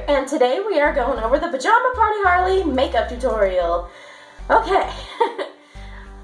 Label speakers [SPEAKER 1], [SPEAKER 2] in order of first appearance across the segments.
[SPEAKER 1] here, and today we are going over the Pajama Party Harley makeup tutorial. Okay,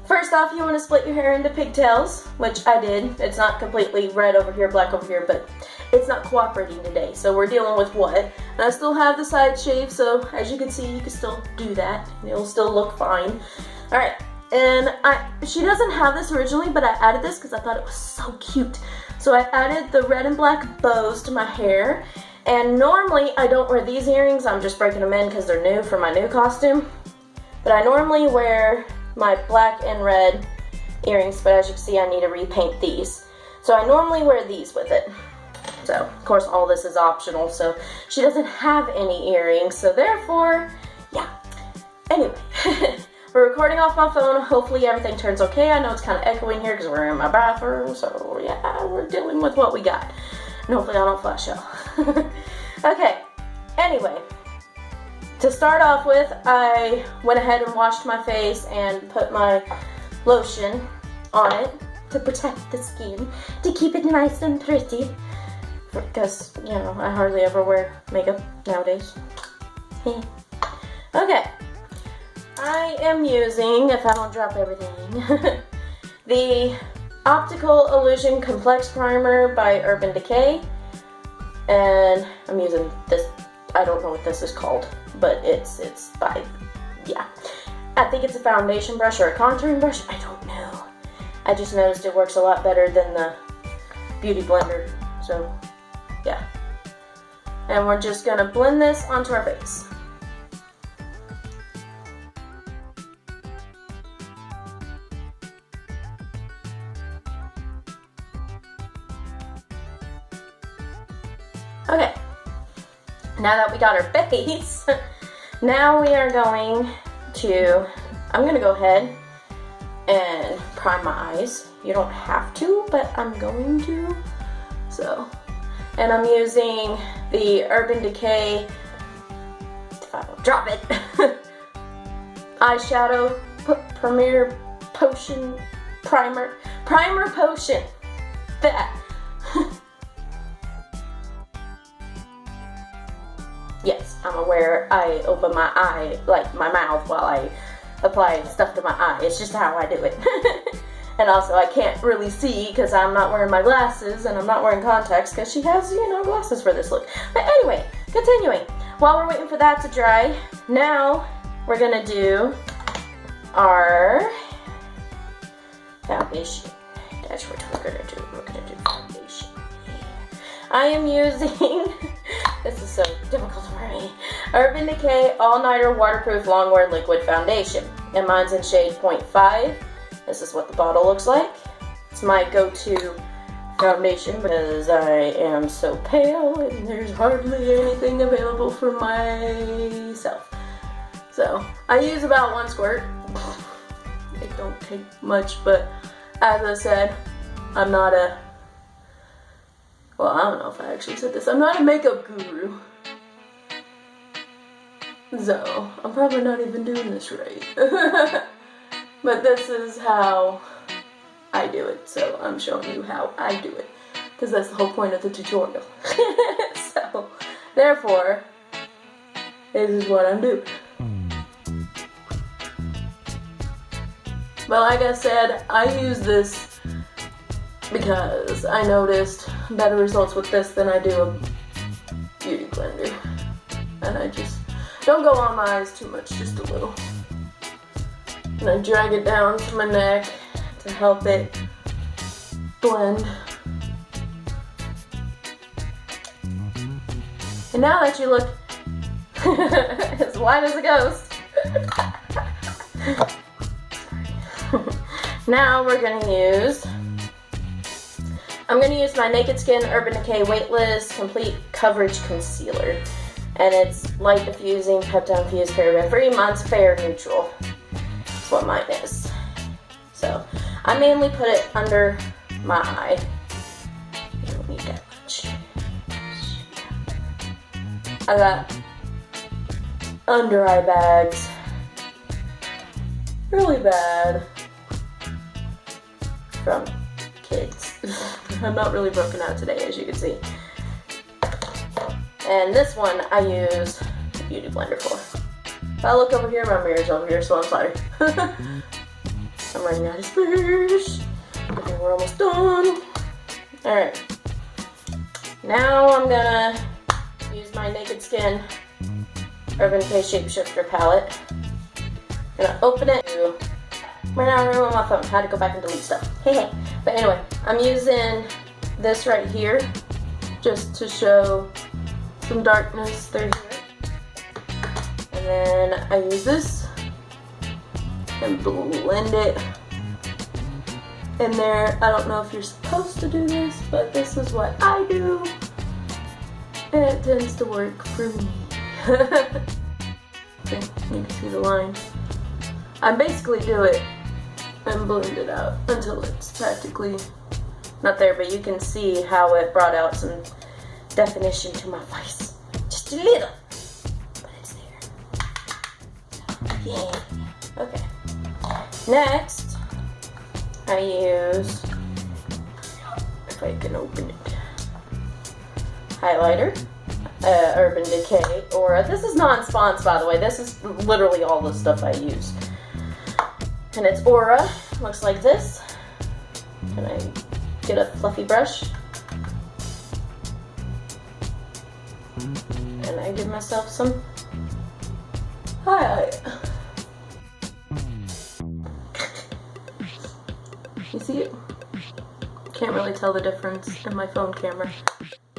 [SPEAKER 1] first off you want to split your hair into pigtails, which I did. It's not completely red over here, black over here, but it's not cooperating today, so we're dealing with what? And I still have the side shave, so as you can see, you can still do that. It'll still look fine. Alright, and she doesn't have this originally, but I added this because I thought it was so cute. So I added the red and black bows to my hair. And normally I don't wear these earrings, I'm just breaking them in because they're new for my new costume. But I normally wear my black and red earrings, but as you can see I need to repaint these. So I normally wear these with it. So of course all this is optional, so she doesn't have any earrings, so therefore, yeah. Anyway, we're recording off my phone, hopefully everything turns okay. I know it's kind of echoing here because we're in my bathroom, so yeah, we're dealing with what we got. And hopefully I don't flash out. Okay, anyway, to start off with, I went ahead and washed my face and put my lotion on it to protect the skin, to keep it nice and pretty. Because, you know, I hardly ever wear makeup nowadays. Okay, I am using, if I don't drop everything, the Optical Illusion Complex Primer by Urban Decay, and I'm using this. I don't know what this is called, but it's by, yeah, I think it's a foundation brush or a contouring brush, I don't know. I just noticed it works a lot better than the Beauty Blender, so yeah. And we're just gonna blend this onto our face. Okay, now that we got our face, now we are going to, I'm going to go ahead and prime my eyes. You don't have to, but I'm going to. So, and I'm using the Urban Decay, if I don't drop it, eyeshadow Premier Potion Primer Potion. That. Yes, I'm aware I open my eye, like my mouth, while I apply stuff to my eye. It's just how I do it. And also I can't really see because I'm not wearing my glasses and I'm not wearing contacts because she has, you know, glasses for this look. But anyway, continuing. While we're waiting for that to dry, now we're going to do our foundation. That's what we're going to do. We're going to do foundation. I am using... This is so difficult for me. Urban Decay All Nighter Waterproof Longwear Liquid Foundation. And mine's in shade 0.5. This is what the bottle looks like. It's my go-to foundation because I am so pale and there's hardly anything available for myself. So, I use about 1 squirt. It don't take much, but as I said, I'm not a... Well, I don't know if I actually said this. I'm not a makeup guru. So, I'm probably not even doing this right. But this is how I do it. So, I'm showing you how I do it. Because that's the whole point of the tutorial. So, therefore, this is what I'm doing. But like I said, I use this because I noticed better results with this than I do a Beauty Blender. And I just don't go on my eyes too much, just a little. And I drag it down to my neck to help it blend. And now that you look as white as a ghost, now we're gonna use, I'm going to use my Naked Skin Urban Decay Weightless Complete Coverage Concealer. And it's light diffusing, peptide infused, paraben free. Mine's fair neutral. That's what mine is. So, I mainly put it under my eye. You don't need that much. I got under eye bags. Really bad. From kids. I'm not really broken out today, as you can see. And this one I use the Beauty Blender for. If I look over here, my mirror's over here, so I'm sorry. I'm running out of space. Okay, we're almost done. Alright. Now I'm gonna use my Naked Skin Urban Decay Shapeshifter palette. I'm gonna open it. Right now I remember my phone. How to go back and delete stuff. Hey. But anyway, I'm using this right here just to show some darkness through here. And then I use this and blend it in there. I don't know if you're supposed to do this, but this is what I do. And it tends to work for me. Okay, you can see the line. I basically do it and blend it out until it's practically not there, but you can see how it brought out some definition to my face. Just a little, but it's there. Yeah. Okay. Next, I use, if I can open it, highlighter, Urban Decay Aura. This is non-spons, by the way. This is literally all the stuff I use. And it's Aura. Looks like this. And I get a fluffy brush. And I give myself some highlight. You see it? Can't really tell the difference in my phone camera.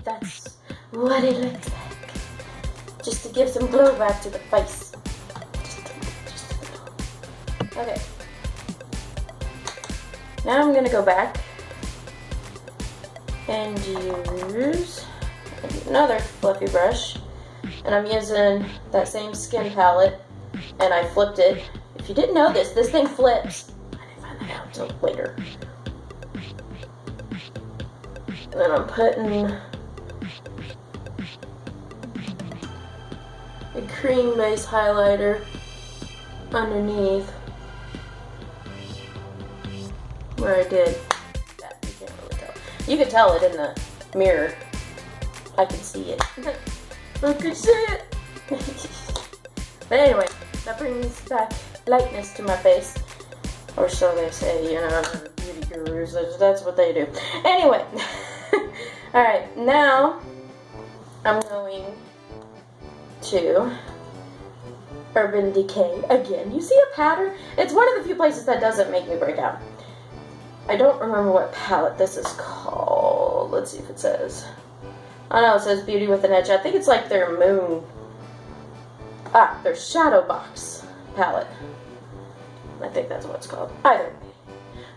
[SPEAKER 1] That's what it looks like. Just to give some glow back to the face. Just a little. Okay. Now I'm gonna go back and use another fluffy brush. And I'm using that same skin palette, and I flipped it. If you didn't know this thing flips. I didn't find that out until later. And then I'm putting a cream base highlighter underneath where I did that. You can't really tell. You can tell it in the mirror. I can see it. Look at it. But anyway, that brings back lightness to my face. Or so they say, you know, beauty gurus. That's what they do. Anyway. Alright, now I'm going to Urban Decay again. You see a pattern? It's one of the few places that doesn't make me break out. I don't remember what palette this is called. Let's see if it says. I know it says Beauty with an Edge. I think it's like their moon. Their Shadow Box palette. I think that's what it's called. Either way.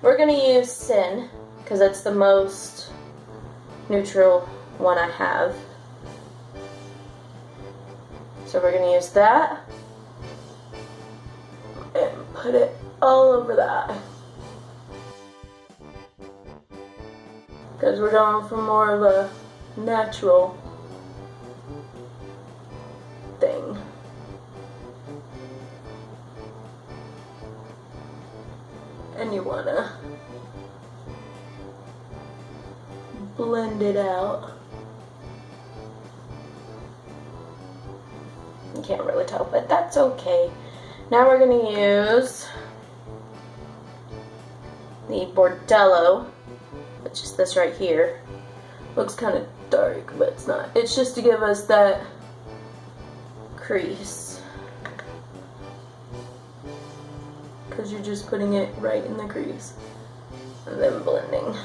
[SPEAKER 1] We're going to use Sin because it's the most neutral one I have. So we're going to use that and put it all over that. Because we're going for more of a natural thing. And you want to blend it out. You can't really tell, but that's okay. Now we're going to use the Bordello, which is this right here. Looks kind of dark, but it's not. It's just to give us that crease. Because you're just putting it right in the crease. And then blending.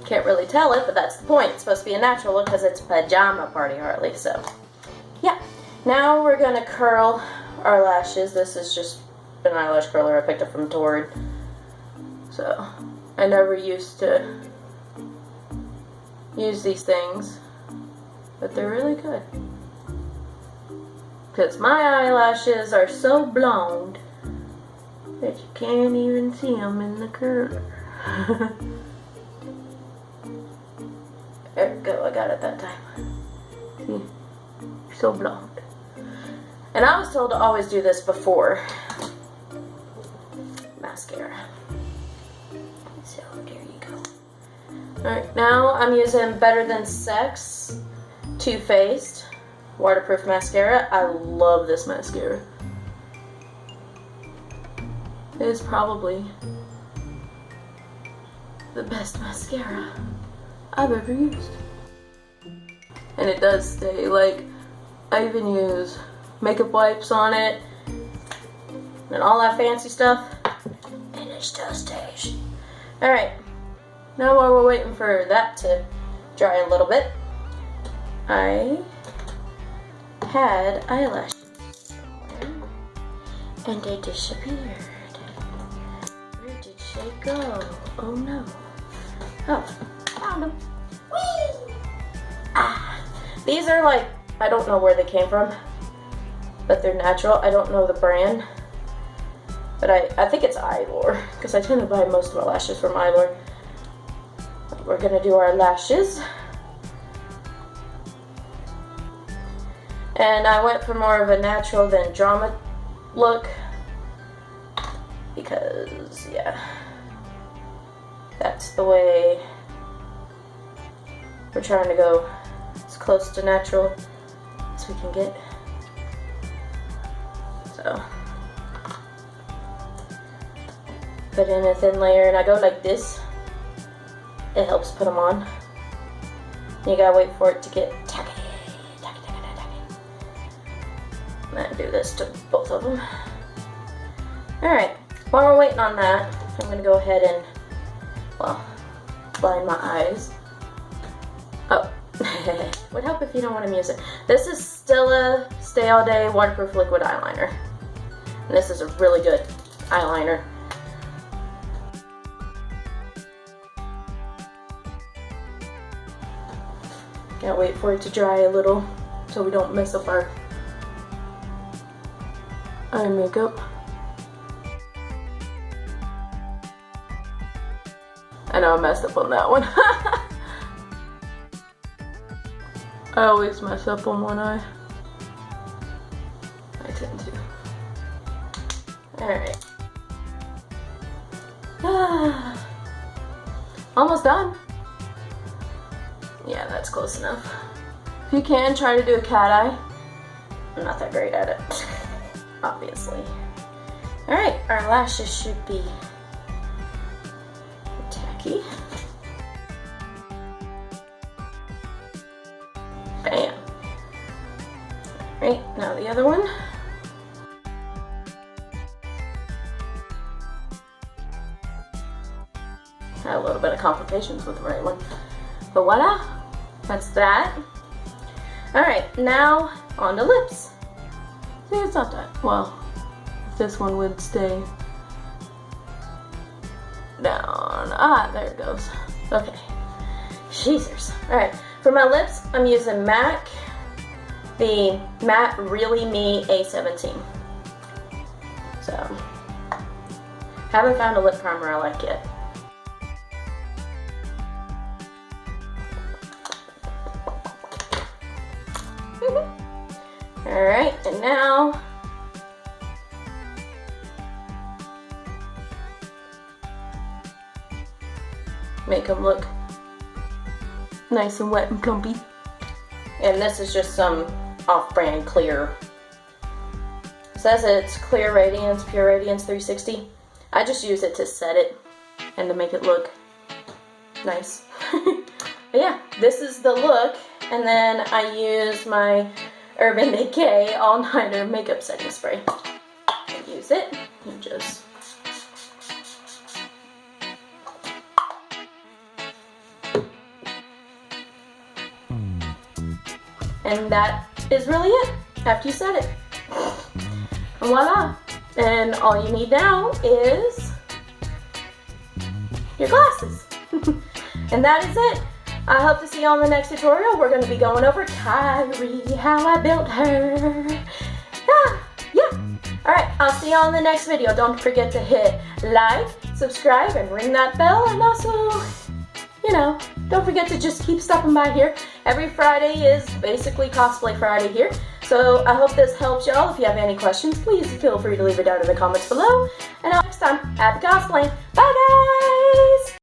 [SPEAKER 1] Can't really tell it, but that's the point. It's supposed to be a natural look because it's Pajama Party Harley, so. Yeah. Now we're going to curl our lashes. This is just an eyelash curler I picked up from Torrid. So, I never used to use these things, but they're really good. Because my eyelashes are so blonde that you can't even see them in the curler. There we go, I got it that time. See? So blonde. And I was told to always do this before mascara. So there you go. Alright, now I'm using Better Than Sex Too Faced waterproof mascara. I love this mascara. It is probably the best mascara I've ever used. And it does stay. Like, I even use makeup wipes on it and all that fancy stuff, and it still stays. Alright, now while we're waiting for that to dry a little bit, I had eyelashes somewhere and they disappeared. Where did they go? Oh no. Oh, found them. Whee! Ah, these are like, I don't know where they came from, but they're natural. I don't know the brand, but I think it's Eyelure, because I tend to buy most of my lashes from Eyelure. We're gonna do our lashes. And I went for more of a natural than drama look, because, yeah, that's the way we're trying to go as close to natural as we can get. So, put in a thin layer, and I go like this. It helps put them on. You gotta wait for it to get tacky. And then do this to both of them. Alright, while we're waiting on that, I'm gonna go ahead and, well, blind my eyes. Oh, would help if you don't want to use it. This is Stila Stay All Day Waterproof Liquid Eyeliner. And this is a really good eyeliner. Gotta wait for it to dry a little so we don't mess up our eye makeup. I know I messed up on that one. I always mess up on one eye. I tend to. Alright. Almost done. Yeah, that's close enough. If you can, try to do a cat eye. I'm not that great at it, obviously. Alright, our lashes should be tacky. Bam. Alright, now the other one. Had a little bit of complications with the right one. But voila, that's that. Alright, now on to lips. See, it's not that. Well, if this one would stay down. Ah, there it goes. Okay. Jesus. Alright, for my lips, I'm using MAC, the Matte Really Me A17. So, haven't found a lip primer I like yet. Alright, and now make them look nice and wet and comfy. And this is just some off-brand clear. It says it's Clear Radiance, Pure Radiance 360. I just use it to set it and to make it look nice. But yeah, this is the look. And then I use my Urban Decay All-Nighter Makeup Setting Spray. And use it and just and that is really it after you set it. And voila. And all you need now is your glasses. And that is it. I hope to see you on the next tutorial. We're going to be going over Kyrie, how I built her. Yeah. Alright, I'll see you on the next video. Don't forget to hit like, subscribe, and ring that bell. And also, you know, don't forget to just keep stopping by here. Every Friday is basically Cosplay Friday here. So I hope this helps y'all. If you have any questions, please feel free to leave it down in the comments below. And until next time, happy cosplaying. Bye guys!